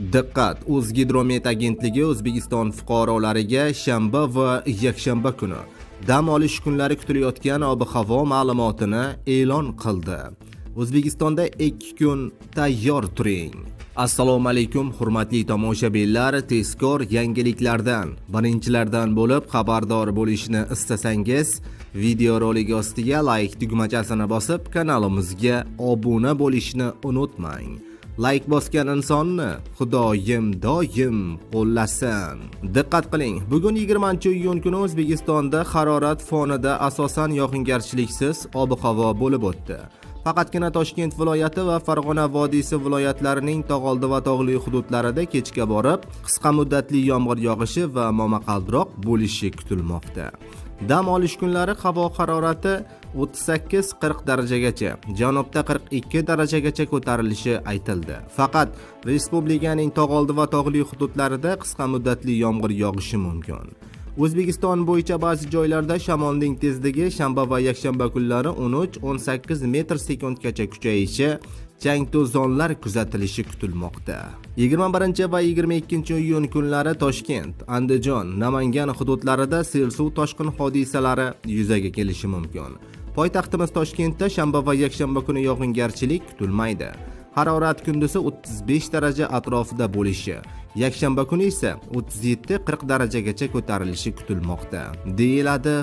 Diqqat! O'zgidromet agentligi O'zbekiston fuqarolariga shanba va yakshanba kuni dam olish kunlari kutilayotgan ob-havo ma'lumotini e'lon qildi. O'zbekistonda 2 kun tayyor turing. Assalomu alaykum hurmatli tomoshabinlar, tezkor yangiliklardan, birinchilardan bo'lib xabardor bo'lishni istasangiz, videorolik ostiga like tugmachasini bosib, kanalimizga obuna bo'lishni unutmang. Like bosgan insonni Xudoyim doim qo'llasin. Diqqat qiling, bugun 20-iyun kuni O'zbekistonda harorat fonida asosan yog'ingarchiliksiz ob-havo bo'lib o'tdi. Faqatgina Toshkent viloyati va Farg'ona vodiysi viloyatlarining tog'oldi va tog'li hududlarida kechga borib qisqa muddatli yomg'ir yog'ishi va momaqaldiroq bo'lishi kutilmoqda. Dam olish kunlari havo harorati 38-40 darajagacha, janubda 42 darajagacha ko'tarilishi aytildi. Faqat respublikaning tog'oldi va tog'li hududlarida qisqa muddatli yomg'ir yog'ishi mumkin. O'zbekiston bo'yicha ba'zi joylarda shamolning tezligi shanba va yakshanba kunlari 13-18 metr sekundgacha kuchayishi, chang to'zonlar kuzatilishi kutilmoqda. 21 va 22 iyun kunlari Toshkent, Andijon, Namangan hududlarida sel-suv toshqin hodisalari yuzaga kelishi mumkin. Poytaxtimiz Toshkentda shanba va yakshanba kuni yog'ingarchilik kutilmaydi. Harorat kunduzi 35 daraja atrofida bo'lishi, yakshanba kuni esa 37-40 darajagacha ko'tarilishi kutilmoqda, deyiladi.